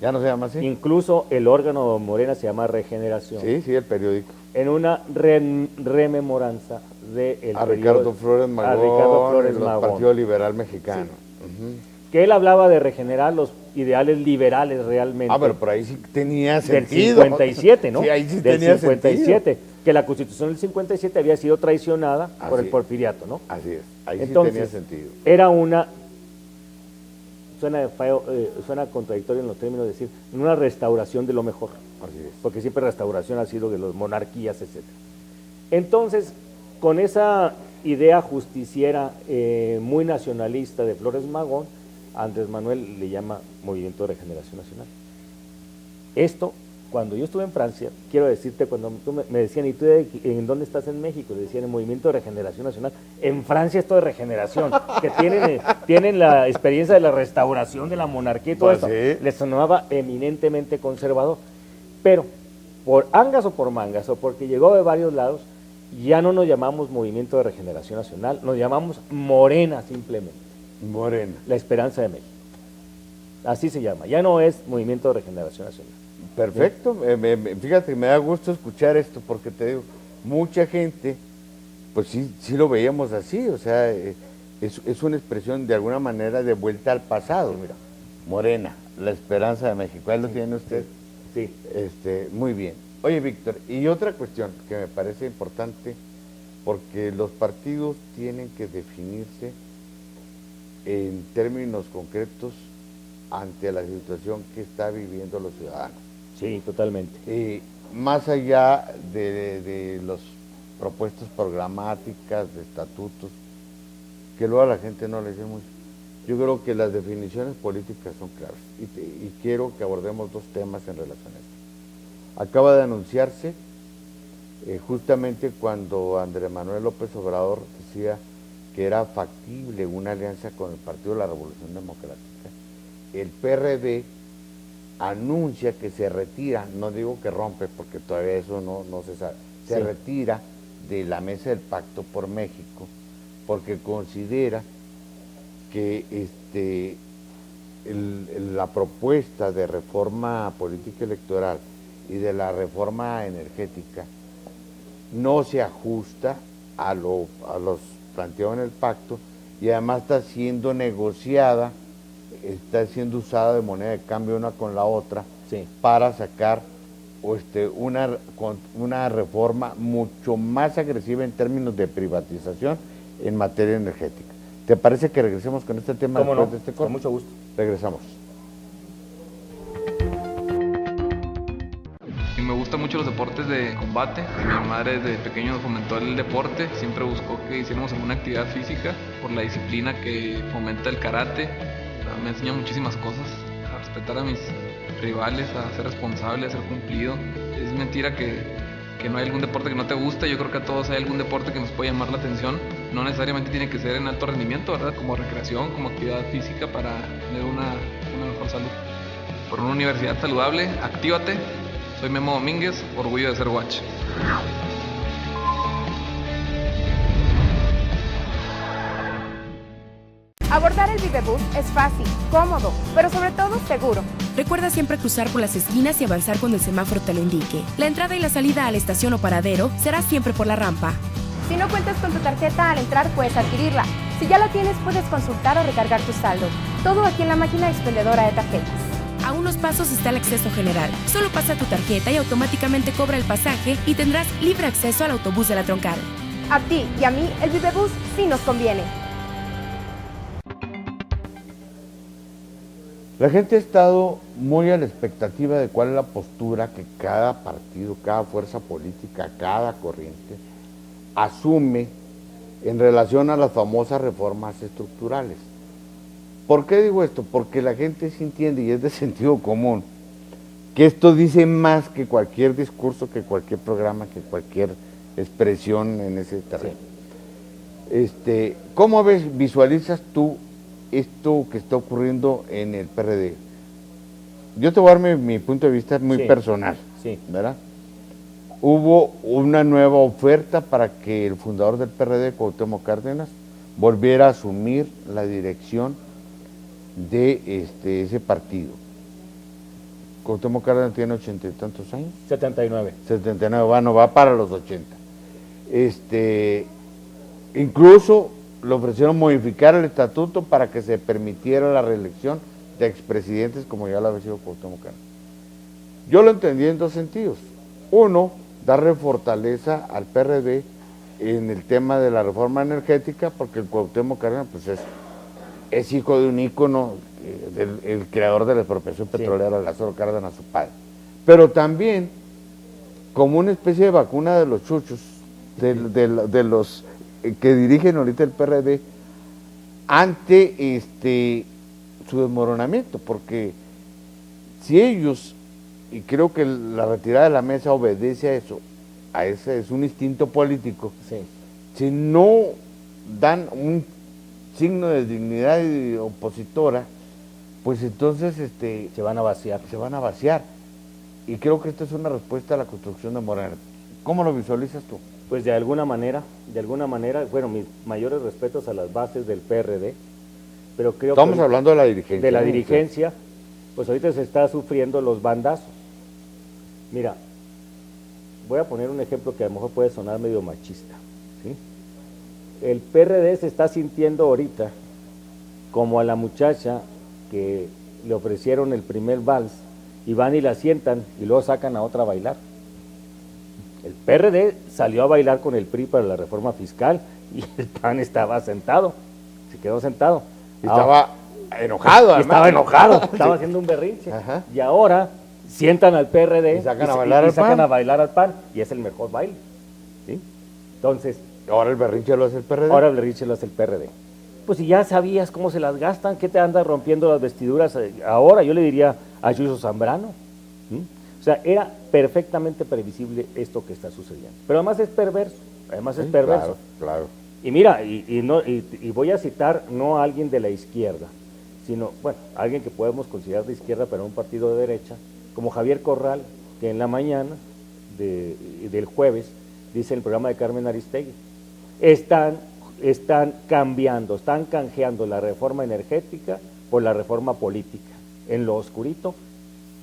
S1: ¿Ya no se llama así?
S2: incluso el órgano de Morena se llama Regeneración,
S1: Sí, el periódico.
S2: en una rememoranza de
S1: A Ricardo Flores Magón, el Partido Liberal Mexicano. Ujú.
S2: que él hablaba de regenerar los ideales liberales realmente.
S1: Pero por ahí sí tenía
S2: del
S1: sentido.
S2: 57, ¿no?
S1: Sí, ahí sí
S2: del
S1: tenía
S2: 57, que la Constitución del 57 había sido traicionada por el
S1: Así.
S2: porfiriato, ¿no?
S1: Así es, ahí
S2: Entonces,
S1: sí tenía sentido.
S2: era una, suena feo, suena contradictorio en los términos de decir, una restauración de lo mejor,
S1: Así es.
S2: porque siempre restauración ha sido de las monarquías, etc. Entonces, con esa idea justiciera muy nacionalista de Flores Magón, Andrés Manuel le llama Movimiento de Regeneración Nacional. Esto, cuando yo estuve en Francia, quiero decirte, cuando me decían, ¿y tú en dónde estás en México? Le decían, en Movimiento de Regeneración Nacional. En Francia esto de regeneración, que tienen la experiencia de la restauración de la monarquía y todo
S1: Pues
S2: esto.
S1: sí.
S2: Les sonaba eminentemente conservador. Pero, por angas o por mangas, o porque llegó de varios lados, ya no nos llamamos Movimiento de Regeneración Nacional, nos llamamos Morena simplemente.
S1: Morena.
S2: La Esperanza de México. Así se llama. Ya no es Movimiento de Regeneración Nacional.
S1: Perfecto. Fíjate, me da gusto escuchar esto porque te digo, mucha gente, pues sí lo veíamos así, o sea, es una expresión de alguna manera de vuelta al pasado. Mira, Morena, la Esperanza de México. Ahí lo tiene usted.
S2: Sí.
S1: Muy bien. Oye, Víctor, y otra cuestión que me parece importante, porque los partidos tienen que definirse en términos concretos ante la situación que está viviendo los ciudadanos.
S2: Sí, totalmente.
S1: Más allá de las propuestas programáticas, de estatutos, que luego a la gente no le dice mucho. Yo creo que las definiciones políticas son claras y quiero que abordemos dos temas en relación a esto. Acaba de anunciarse, justamente cuando Andrés Manuel López Obrador decía que era factible una alianza con el Partido de la Revolución Democrática, el PRD anuncia que se retira, no digo que rompe porque todavía eso no se sabe, se retira de la mesa del Pacto por México porque considera que la propuesta de reforma política electoral y de la reforma energética no se ajusta a los planteado en el pacto y además está siendo negociada, está siendo usada de moneda de cambio una con la otra para sacar una reforma mucho más agresiva en términos de privatización en materia energética. ¿Te parece que regresemos con este tema después de este corte?
S2: Con mucho gusto.
S1: Regresamos.
S9: Me gustan mucho los deportes de combate. Mi madre desde pequeño fomentó el deporte, siempre buscó que hiciéramos alguna actividad física por la disciplina que fomenta el karate. Me enseña muchísimas cosas, a respetar a mis rivales, a ser responsable, a ser cumplido. Es mentira que no hay algún deporte que no te guste. Yo creo que a todos hay algún deporte que nos puede llamar la atención. No necesariamente tiene que ser en alto rendimiento, ¿verdad? Como recreación, como actividad física para tener una mejor salud. Por una universidad saludable, actívate. Soy Memo Domínguez, orgullo de ser Watch.
S3: Abordar el Vivebus es fácil, cómodo, pero sobre todo seguro.
S4: Recuerda siempre cruzar por las esquinas y avanzar cuando el semáforo te lo indique. La entrada y la salida a la estación o paradero será siempre por la rampa.
S3: Si no cuentas con tu tarjeta al entrar, puedes adquirirla. Si ya la tienes, puedes consultar o recargar tu saldo. Todo aquí en la máquina expendedora de tarjetas.
S4: A unos pasos está el acceso general. Solo pasa tu tarjeta y automáticamente cobra el pasaje y tendrás libre acceso al autobús de la Troncal.
S3: A ti y a mí, el Vivebus sí nos conviene.
S1: La gente ha estado muy a la expectativa de cuál es la postura que cada partido, cada fuerza política, cada corriente asume en relación a las famosas reformas estructurales. ¿Por qué digo esto? Porque la gente se entiende, y es de sentido común, que esto dice más que cualquier discurso, que cualquier programa, que cualquier expresión en ese terreno. ¿Cómo visualizas tú esto que está ocurriendo en el PRD? yo te voy a dar mi punto de vista muy
S2: Sí.
S1: personal,
S2: Sí.
S1: ¿verdad? Hubo una nueva oferta para que el fundador del PRD, Cuauhtémoc Cárdenas, volviera a asumir la dirección de ese partido. Cuauhtémoc Cárdenas tiene 80 y tantos años.
S2: 79.
S1: 79, bueno, va para los 80. Incluso le ofrecieron modificar el estatuto para que se permitiera la reelección de expresidentes como ya lo había sido Cuauhtémoc Cárdenas. Yo lo entendí en dos sentidos. Uno, darle fortaleza al PRD en el tema de la reforma energética, porque el Cuauhtémoc Cárdenas pues es hijo de un ícono, el creador de la expropiación petrolera, Lázaro Cárdenas, su padre. Pero también como una especie de vacuna de los chuchos, de los que dirigen ahorita el PRD, ante su desmoronamiento, porque si ellos, y creo que la retirada de la mesa obedece a ese es un instinto político,
S2: Sí.
S1: si no dan un signo de dignidad y opositora, pues entonces
S2: Se van a vaciar.
S1: se van a vaciar. Y creo que esta es una respuesta a la construcción de Morena. ¿Cómo lo visualizas tú?
S2: Pues de alguna manera, bueno, mis mayores respetos a las bases del PRD, pero creo
S1: Estamos
S2: que
S1: hablando de la dirigencia.
S2: de la
S1: ¿no?
S2: dirigencia, pues ahorita se está sufriendo los bandazos. Mira, voy a poner un ejemplo que a lo mejor puede sonar medio machista, ¿sí? El PRD se está sintiendo ahorita como a la muchacha que le ofrecieron el primer vals y van y la sientan y luego sacan a otra a bailar. El PRD salió a bailar con el PRI para la reforma fiscal y el PAN estaba sentado, se quedó sentado.
S1: Y estaba enojado,
S2: Y
S1: además.
S2: estaba enojado,
S1: Sí.
S2: estaba haciendo un berrinche.
S1: Ajá.
S2: Y ahora sientan al PRD
S1: Y sacan a bailar
S2: y
S1: al
S2: sacan
S1: PAN.
S2: a bailar al PAN y es el mejor baile. ¿Sí? Entonces,
S1: Ahora el berrinche lo hace el PRD.
S2: ahora el berrinche lo hace el PRD. Pues si ya sabías cómo se las gastan, ¿qué te andas rompiendo las vestiduras ahora? Yo le diría a Yuso Zambrano. ¿Sí? O sea, era perfectamente previsible esto que está sucediendo. Pero además es perverso,
S1: Sí, Claro.
S2: Y mira, y voy a citar no a alguien de la izquierda, sino, bueno, alguien que podemos considerar de izquierda, pero un partido de derecha, como Javier Corral, que en la mañana del jueves dice en el programa de Carmen Aristegui, están canjeando la reforma energética por la reforma política, en lo oscurito,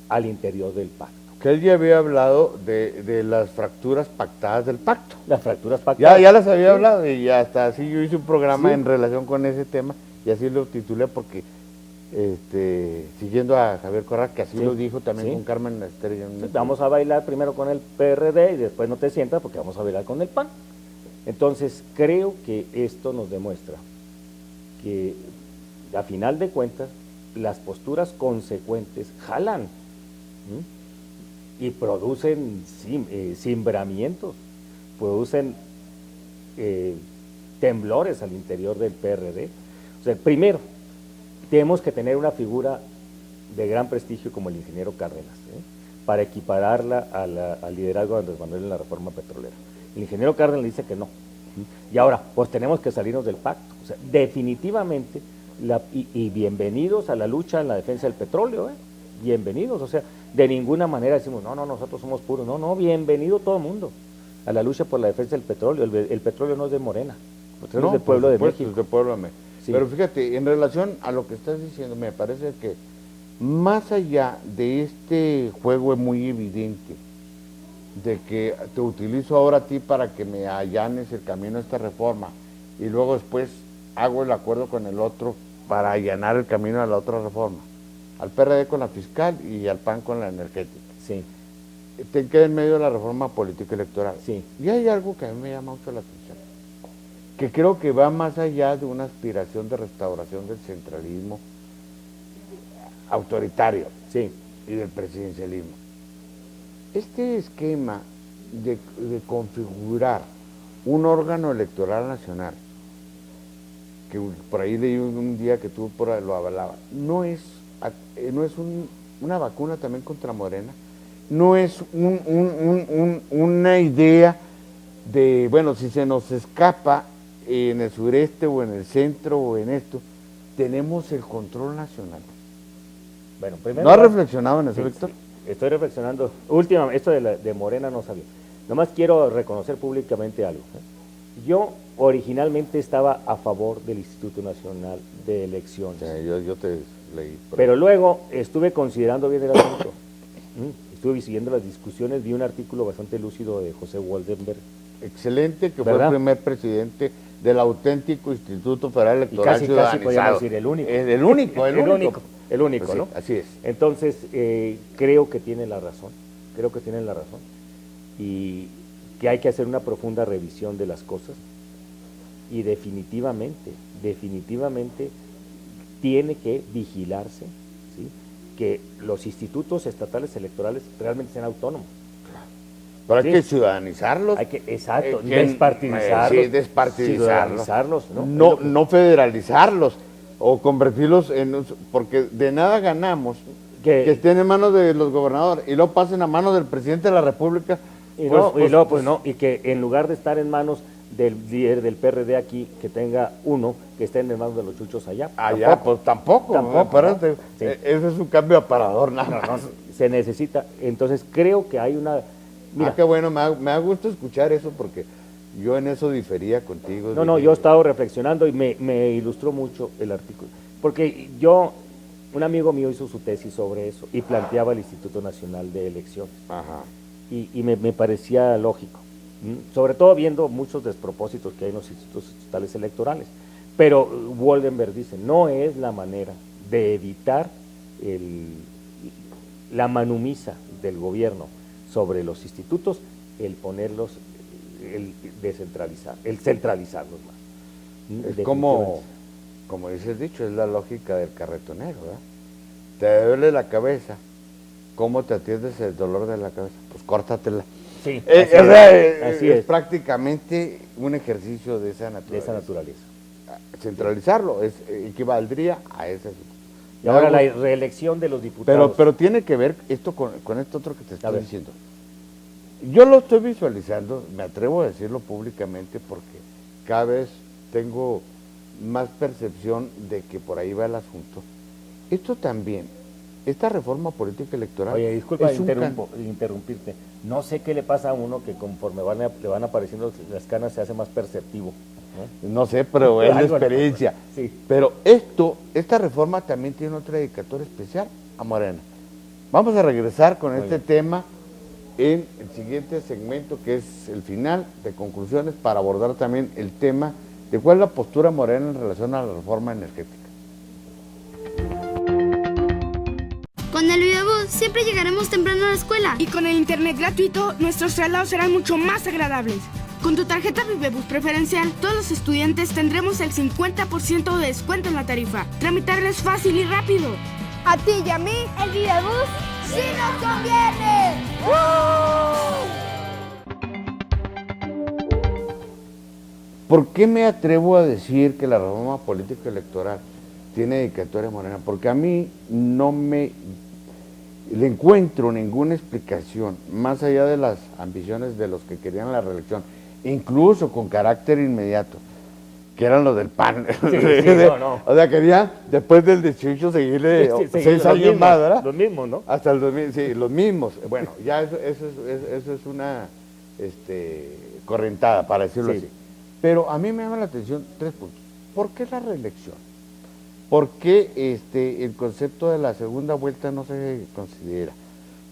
S2: al interior del pacto.
S1: Que él ya había hablado de las fracturas pactadas del pacto.
S2: Las fracturas pactadas.
S1: Ya las había
S2: Sí.
S1: hablado y hasta así yo hice un programa
S2: Sí.
S1: en relación con ese tema y así lo titulé porque siguiendo a Javier Corral, que así
S2: Sí.
S1: lo dijo también
S2: Sí.
S1: con Carmen Estrella.
S2: Vamos a bailar primero con el PRD y después no te sientas porque vamos a bailar con el PAN. Entonces creo que esto nos demuestra que a final de cuentas las posturas consecuentes jalan, ¿sí? Y producen cimbramientos, producen temblores al interior del PRD. O sea, primero, tenemos que tener una figura de gran prestigio como el ingeniero Cárdenas, para equipararla al liderazgo de Andrés Manuel en la reforma petrolera. El ingeniero Cárdenas dice que no. Y ahora, pues tenemos que salirnos del pacto. O sea, definitivamente, y bienvenidos a la lucha en la defensa del petróleo, bienvenidos. O sea, de ninguna manera decimos, no, nosotros somos puros. No, bienvenido todo el mundo a la lucha por la defensa del petróleo. El petróleo no es de Morena, el petróleo es del pueblo de México.
S1: Es del pueblo de México.
S2: Sí.
S1: Pero fíjate, en relación a lo que estás diciendo, me parece que más allá de este juego es muy evidente de que te utilizo ahora a ti para que me allanes el camino a esta reforma y luego después hago el acuerdo con el otro para allanar el camino a la otra reforma, al PRD con la fiscal y al PAN con la energética.
S2: Sí,
S1: Te queda en medio de la reforma política electoral.
S2: sí.
S1: Y hay algo que a mí me llama mucho la atención, que creo que va más allá de una aspiración de restauración del centralismo autoritario
S2: Sí,
S1: y del presidencialismo. Este esquema de configurar un órgano electoral nacional, que por ahí leí un día que tú lo avalaba, no es una vacuna también contra Morena, no es una idea de, bueno, si se nos escapa en el sureste o en el centro o en esto, tenemos el control nacional.
S2: Bueno, primero...
S1: ¿No has reflexionado en eso,
S2: Sí,
S1: Víctor?
S2: sí, estoy reflexionando. Últimamente, esto de Morena no sabía. Nomás quiero reconocer públicamente algo. Yo originalmente estaba a favor del Instituto Nacional de Elecciones.
S1: Yo te leí.
S2: Pero luego estuve considerando bien el asunto. Estuve siguiendo las discusiones, vi un artículo bastante lúcido de José Woldenberg.
S1: Excelente, que fue
S2: ¿Verdad?
S1: el primer presidente del auténtico Instituto Federal
S2: Y
S1: Electoral
S2: casi
S1: Ciudadanizado.
S2: podríamos decir el único.
S1: El único, el único.
S2: El único,
S1: Pues sí,
S2: ¿no?
S1: así es.
S2: Entonces, creo que tiene la razón, y que hay que hacer una profunda revisión de las cosas, y definitivamente tiene que vigilarse, ¿sí?, que los institutos estatales electorales realmente sean autónomos.
S1: Pero
S2: Sí.
S1: hay que ciudadanizarlos.
S2: Exacto,
S1: que-
S2: despartidizarlos.
S1: sí, despartidizarlos.
S2: ciudadanizarlos, ¿no?
S1: No, no federalizarlos o convertirlos en... Porque de nada ganamos que estén en manos de los gobernadores y luego pasen a manos del presidente de la República.
S2: Y que en lugar de estar en manos del líder del PRD aquí, que tenga uno que esté en manos de los chuchos allá.
S1: Allá, pues tampoco. Espérate,
S2: Sí.
S1: Ese es un cambio aparador, nada más.
S2: Se necesita. Entonces creo que hay una... Mira,
S1: Qué bueno, me da gusto escuchar eso porque yo en eso difería contigo.
S2: no, yo he estado reflexionando y me ilustró mucho el artículo. Porque un amigo mío hizo su tesis sobre eso y planteaba el Instituto Nacional de Elecciones.
S1: Ajá.
S2: Y me parecía lógico, sobre todo viendo muchos despropósitos que hay en los institutos estatales electorales. Pero Woldenberg dice, no es la manera de evitar la manumisa del gobierno sobre los institutos, el centralizarlos más.
S1: Es como dice el dicho, es la lógica del carretonero, ¿verdad? Te duele la cabeza, ¿cómo te atiendes el dolor de la cabeza? Pues córtatela.
S2: Sí,
S1: Así es prácticamente un ejercicio de esa naturaleza. Centralizarlo equivaldría a esa situación.
S2: Y ahora la reelección de los diputados.
S1: Pero tiene que ver esto con esto otro que te estoy diciendo. Yo lo estoy visualizando, me atrevo a decirlo públicamente porque cada vez tengo más percepción de que por ahí va el asunto. Esto también, esta reforma política electoral...
S2: Oye, disculpa interrumpirte. No sé qué le pasa a uno que conforme le van apareciendo las canas se hace más perceptivo.
S1: No sé, pero es la experiencia.
S2: Sí.
S1: Pero esta reforma también tiene otra dedicatoria especial a Morena. Vamos a regresar con este tema en el siguiente segmento, que es el final de conclusiones, para abordar también el tema de cuál es la postura morena en relación a la reforma energética.
S10: Con el Vivebus siempre llegaremos temprano a la escuela.
S11: Y con el internet gratuito, nuestros traslados serán mucho más agradables. Con tu tarjeta Vivebus preferencial, todos los estudiantes tendremos el 50% de descuento en la tarifa. Tramitarlo es fácil y rápido.
S3: A ti y a mí,
S10: El Vivebus sí nos conviene.
S1: ¿Por qué me atrevo a decir que la reforma política electoral tiene dedicatoria morena? Porque a mí no le encuentro ninguna explicación, más allá de las ambiciones de los que querían la reelección, incluso con carácter inmediato, que eran los del PAN. O sea, querían después del 18 seguirle 6 años más, ¿verdad?
S2: Los mismos, ¿no?
S1: Hasta el 2000, sí, los mismos. Bueno, ya eso es una correntada, para decirlo así. Pero a mí me llama la atención 3 puntos. ¿Por qué la reelección? ¿Por qué el concepto de la segunda vuelta no se considera?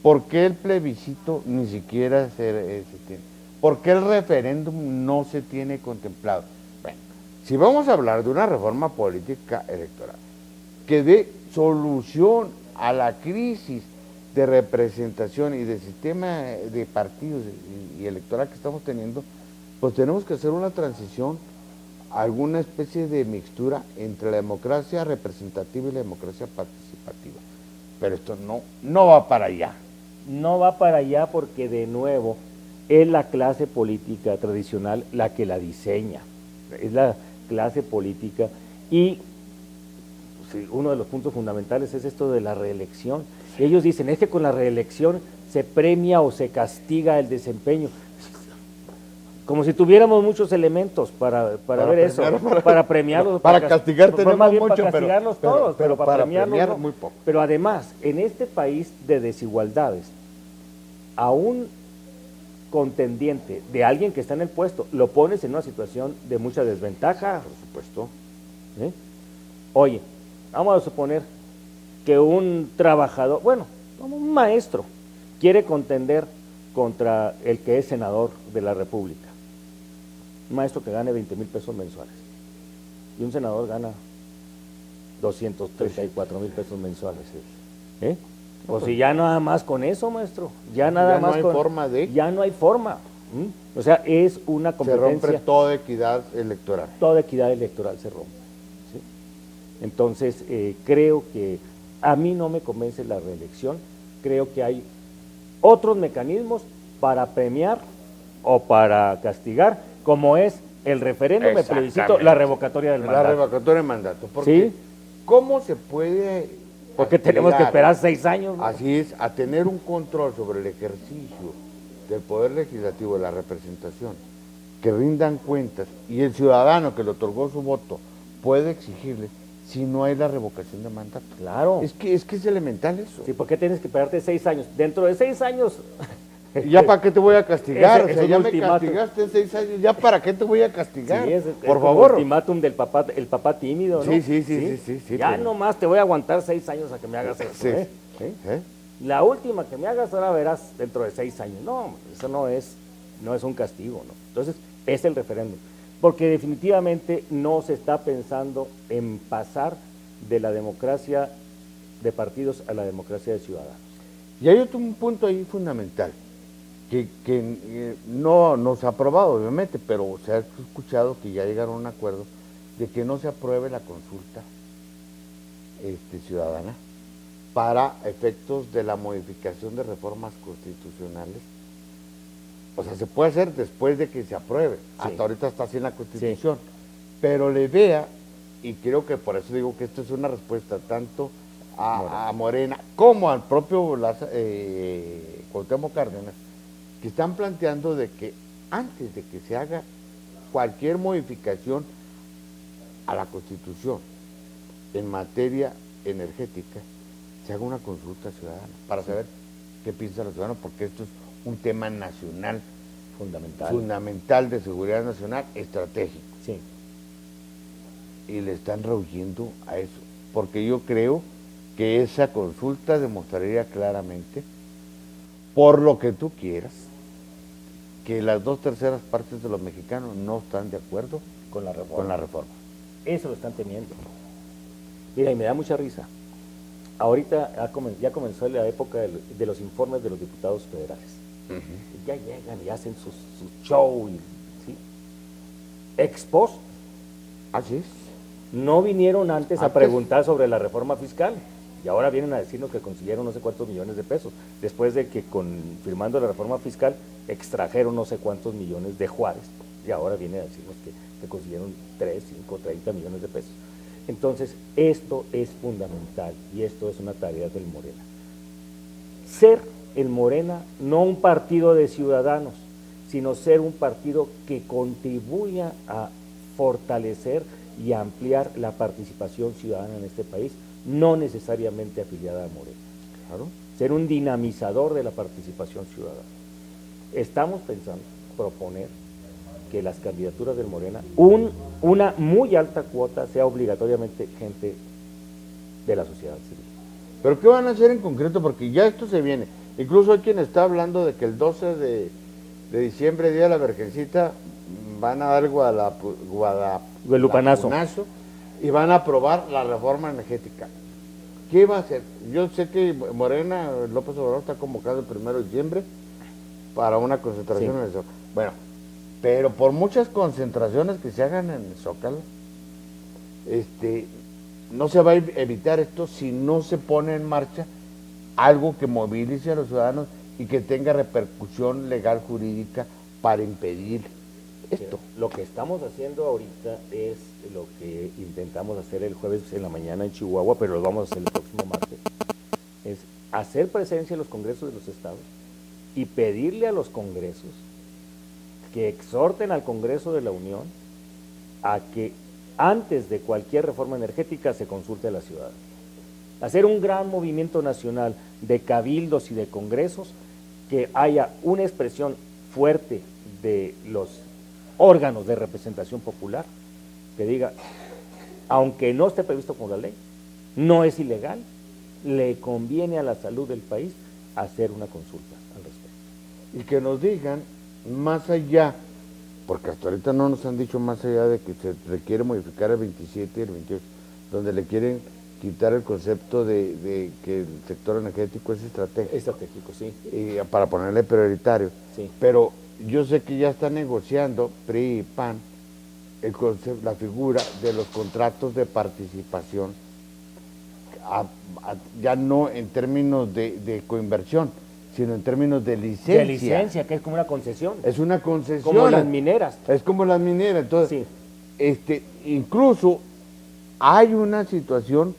S1: ¿Por qué el plebiscito ni siquiera se tiene? ¿Por qué el referéndum no se tiene contemplado? Bueno, si vamos a hablar de una reforma política electoral que dé solución a la crisis de representación y de sistema de partidos y electoral que estamos teniendo, pues tenemos que hacer una transición, alguna especie de mixtura entre la democracia representativa y la democracia participativa. Pero esto no va para allá.
S2: No va para allá porque, de nuevo, es la clase política tradicional la que la diseña. Es la clase política y uno de los puntos fundamentales es esto de la reelección. Ellos dicen, es que con la reelección se premia o se castiga el desempeño. como si tuviéramos muchos elementos para ver eso, para premiarlos.
S1: Para castigar
S2: más
S1: tenemos
S2: bien
S1: mucho,
S2: para castigarlos todos, pero para premiarlos
S1: premiar
S2: no.
S1: muy poco.
S2: Pero además, en este país de desigualdades, a un contendiente de alguien que está en el puesto, lo pones en una situación de mucha desventaja.
S1: Por supuesto.
S2: ¿Sí? Oye, vamos a suponer que un trabajador, bueno, un maestro, quiere contender contra el que es senador de la República. Un maestro que gane 20,000 pesos mensuales. Y un senador gana 234,000 pesos mensuales. ¿Eh? O si ya nada más con eso, maestro. Ya nada más
S1: no hay
S2: con,
S1: forma de.
S2: Ya no hay forma. O sea, es una competencia.
S1: Se rompe toda equidad electoral.
S2: Toda equidad electoral se rompe. ¿Sí? Entonces, creo que a mí no me convence la reelección. Creo que hay otros mecanismos para premiar o para castigar, como es el referéndum, el plebiscito, la revocatoria del mandato.
S1: La revocatoria del mandato. Porque
S2: ¿sí?
S1: ¿Cómo se puede
S2: Porque tenemos que esperar 6 años, ¿no?
S1: Así es, a tener un control sobre el ejercicio del Poder Legislativo, de la representación, que rindan cuentas, y el ciudadano que le otorgó su voto puede exigirle si no hay la revocación de mandato?
S2: Claro.
S1: Es que es elemental eso.
S2: Sí, ¿por qué tienes que esperarte 6 años? Dentro de 6 años...
S1: ¿Ya para qué te voy a castigar?
S2: Ese
S1: ya me
S2: ultimátum.
S1: castigaste en 6 años, ¿ya para qué te voy a castigar?
S2: Sí,
S1: por favor.
S2: El ultimátum del papá, el papá tímido, ¿no?
S1: Sí.
S2: Ya nomás te voy a aguantar 6 años a que me hagas eso,
S1: Sí.
S2: ¿eh? La última que me hagas ahora verás dentro de 6 años. No, eso no es un castigo, ¿no? Entonces, es el referéndum. Porque definitivamente no se está pensando en pasar de la democracia de partidos a la democracia de ciudadanos.
S1: Y hay un punto ahí fundamental, que no nos ha aprobado, obviamente, pero se ha escuchado que ya llegaron a un acuerdo de que no se apruebe la consulta ciudadana para efectos de la modificación de reformas constitucionales. O sea, se puede hacer después de que se apruebe. Sí. Hasta ahorita está así en la Constitución. Sí. Pero le vea, y creo que por eso digo que esto es una respuesta tanto a Morena como al propio Cuauhtémoc Cárdenas, que están planteando de que antes de que se haga cualquier modificación a la Constitución en materia energética, se haga una consulta ciudadana para saber qué piensan los ciudadanos, porque esto es un tema nacional fundamental de seguridad nacional estratégico.
S2: Sí.
S1: Y le están rehuyendo a eso, porque yo creo que esa consulta demostraría claramente, por lo que tú quieras, que las 2/3 partes de los mexicanos no están de acuerdo
S2: con la reforma. Eso lo están temiendo. Mira, y me da mucha risa. Ahorita ya comenzó la época de los informes de los diputados federales. Y ya llegan y hacen su show. ¿Sí? Ex post.
S1: Así es.
S2: No vinieron antes a preguntar sobre la reforma fiscal. Y ahora vienen a decirnos que consiguieron no sé cuántos millones de pesos. Después de que firmando la reforma fiscal extrajeron no sé cuántos millones de Juárez. Y ahora vienen a decirnos que consiguieron 3, 5, 30 millones de pesos. Entonces, esto es fundamental y esto es una tarea del Morena. Ser el Morena no un partido de ciudadanos, sino ser un partido que contribuya a fortalecer y a ampliar la participación ciudadana en este país, no necesariamente afiliada a Morena.
S1: Claro.
S2: Ser un dinamizador de la participación ciudadana. Estamos pensando proponer que las candidaturas del Morena, una muy alta cuota sea obligatoriamente gente de la sociedad civil.
S1: ¿Pero qué van a hacer en concreto? Porque ya esto se viene. Incluso hay quien está hablando de que el 12 de diciembre, día de la Virgencita, van a dar Guadalupanazo y van a aprobar la reforma energética. ¿Qué va a hacer? Yo sé que Morena, López Obrador, está convocado el 1 de diciembre para una concentración en el Zócalo. Bueno, pero por muchas concentraciones que se hagan en el Zócalo, no se va a evitar esto si no se pone en marcha algo que movilice a los ciudadanos y que tenga repercusión legal jurídica para impedir esto.
S2: Lo que estamos haciendo ahorita es lo que intentamos hacer el jueves en la mañana en Chihuahua, pero lo vamos a hacer el próximo martes, es hacer presencia en los congresos de los estados y pedirle a los congresos que exhorten al Congreso de la Unión a que antes de cualquier reforma energética se consulte a la ciudadanía. Hacer un gran movimiento nacional de cabildos y de congresos, que haya una expresión fuerte de los órganos de representación popular, que diga, aunque no esté previsto por la ley, no es ilegal, le conviene a la salud del país hacer una consulta al respecto.
S1: Y que nos digan, más allá, porque hasta ahorita no nos han dicho más allá de que se requiere modificar el 27 y el 28, donde le quieren quitar el concepto de que el sector energético es estratégico.
S2: Estratégico, sí.
S1: Para ponerle prioritario.
S2: Sí.
S1: Pero yo sé que ya está negociando PRI y PAN el concepto, la figura de los contratos de participación, ya no en términos de coinversión, sino en términos de licencia.
S2: De licencia, que es como una concesión.
S1: Es una concesión.
S2: Como las mineras.
S1: Es como las mineras. Entonces, incluso hay una situación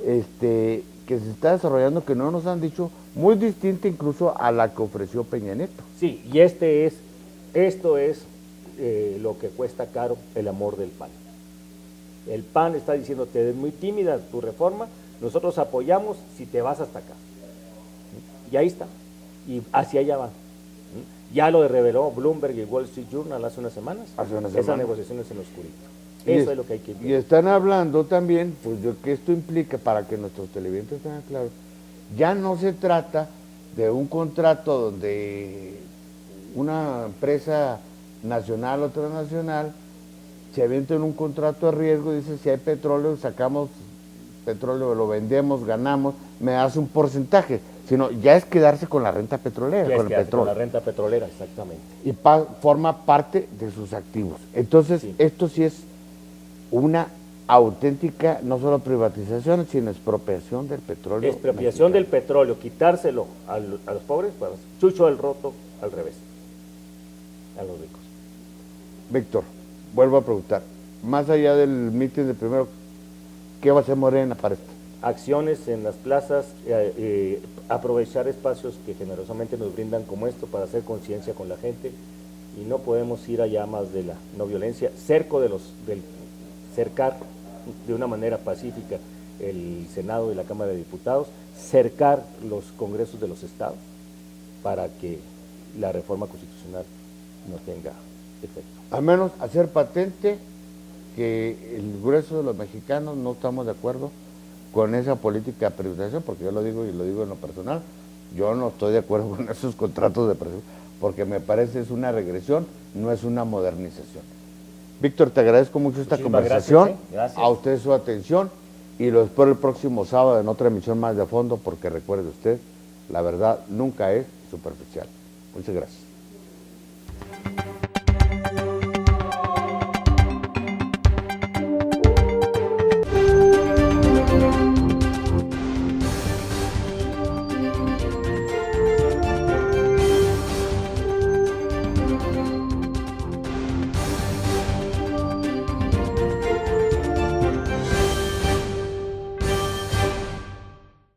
S1: que se está desarrollando que no nos han dicho, muy distinta incluso a la que ofreció Peña Nieto.
S2: Sí, y esto es lo que cuesta caro el amor del PAN. El PAN está diciendo, te es muy tímida tu reforma, nosotros apoyamos si te vas hasta acá. Y ahí está. Y hacia allá van. Ya lo reveló Bloomberg y Wall Street Journal hace unas semanas. Esas negociaciones en lo oscurito. Eso es lo que hay que ver.
S1: Y están hablando también, pues, de que esto implica, para que nuestros televidentes tengan claro, ya no se trata de un contrato donde una empresa nacional o transnacional se avienta en un contrato de riesgo, dice, si hay petróleo, sacamos petróleo, lo vendemos, ganamos, me das un porcentaje, sino ya es quedarse con la renta petrolera, con el petróleo.
S2: Con la renta petrolera, exactamente.
S1: Y forma parte de sus activos. Entonces, esto sí es una auténtica, no solo privatización, sino expropiación del petróleo.
S2: Expropiación del petróleo, quitárselo a los pobres, pues, chucho el roto al revés, a los ricos.
S1: Víctor, vuelvo a preguntar, más allá del mitin de primero, ¿qué va a hacer Morena para esto?
S2: Acciones en las plazas, aprovechar espacios que generosamente nos brindan como esto para hacer conciencia con la gente, y no podemos ir allá más de la no violencia, cercar de una manera pacífica el Senado y la Cámara de Diputados, cercar los congresos de los estados para que la reforma constitucional no tenga efecto.
S1: Al menos hacer patente que el grueso de los mexicanos no estamos de acuerdo con esa política de privatización, porque yo lo digo y lo digo en lo personal, yo no estoy de acuerdo con esos contratos de presión, porque me parece es una regresión, no es una modernización. Víctor, te agradezco mucho esta conversación,
S2: gracias.
S1: A usted su atención, y lo espero el próximo sábado en otra emisión más de a fondo, porque recuerde usted, la verdad nunca es superficial. Muchas gracias.